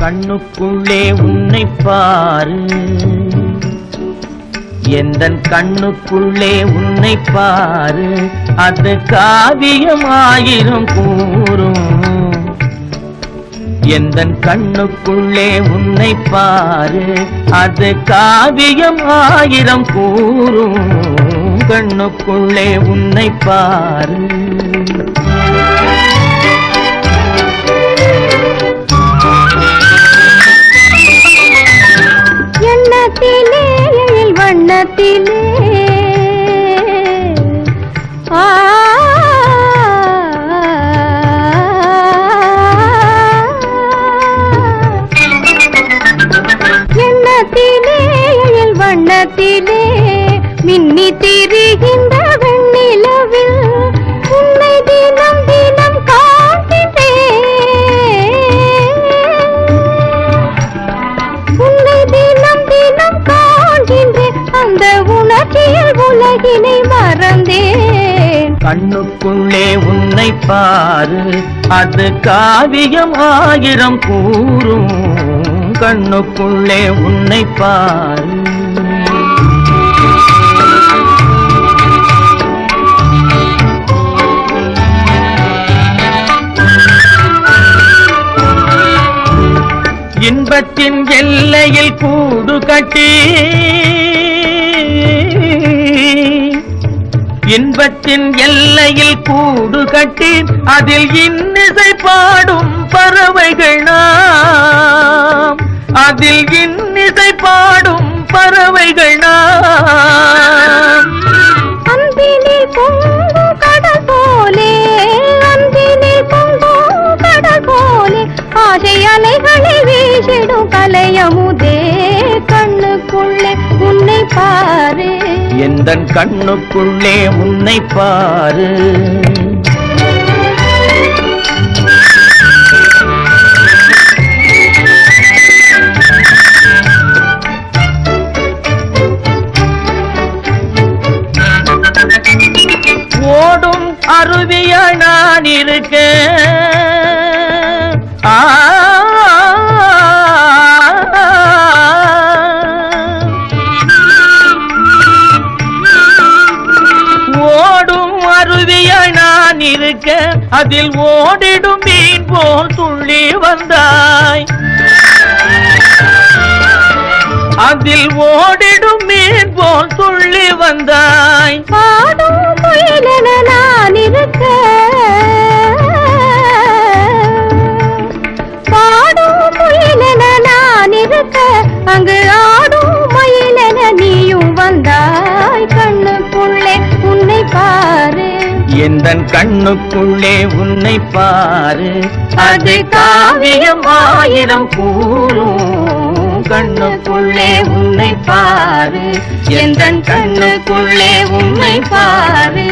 கண்ணுக்குள்ளே உன்னை பாரு, எந்தன் கண்ணுக்குள்ளே உன்னை பாரு, அது காவியம் ஆயிரம் கூறும். எந்தன் கண்ணுக்குள்ளே உன்னை பாரு, அது காவியம் ஆயிரம் கூறும். கண்ணுக்குள்ளே உன்னை பாரு. எண்ணத்திலே எழில் வண்ணத்திலே எண்ணத்திலே எழில் வண்ணத்திலே மின்னி திரிகின்ற வெண்ணிலவில் உன்னை தினம் தினம் காண்கின்றேன். உன்னை தினம் தினம் காண்கின்றேன், அந்த உணர்ச்சியில் உலகினை மறந்தேன். கண்ணுக்குள்ளே உன்னை பாரு, அது காவியம் ஆயிரம் கூறும். கண்ணுக்குள்ளே உன்னை பாரு. இன்பத்தின் எல்லையில் கூடு கட்டி, இன்பத்தின் எல்லையில் கூடு கட்டி, அதில் இன்னிசை பாடும் பறவைகள் நாம். அதில் இன்னிசை பாடும் பறவைகள் நாம். அன்பினில் பொங்கும் கடல் போலே, அன்பினில் பொங்கும் கடல் போலே, ஆசை அலைகளை வீசிடும் கலையமுதே. கண்ணுக்குள்ளே உன்னை பாரு, எந்தன் கண்ணுக்குள்ளே உன்னை பாரு. ஓடும் அருவியாய் நான் இருக்க, ஓடும் அருவியாய் நான் இருக்க, அதில் ஓடிடும் மீன் போல் துள்ளி வந்தாய். அதில் ஓடிடும் மீன் போல் துள்ளி வந்தாய். பாடும் குயிலென நான் இருக்க, பாடும் குயிலென நான் இருக்க, அங்கு ஆடும் மயிலென நீயும் வந்தாய். கண்ணுக்குள்ளே உன்னை பாரு, எந்தன் கண்ணுக்குள்ளே உன்னை பாரு, அது காவியம் ஆயிரம் கூறும். கண்ணுக்குள்ளே உன்னை பாரு, எந்தன் கண்ணுக்குள்ளே உன்னை பாரு.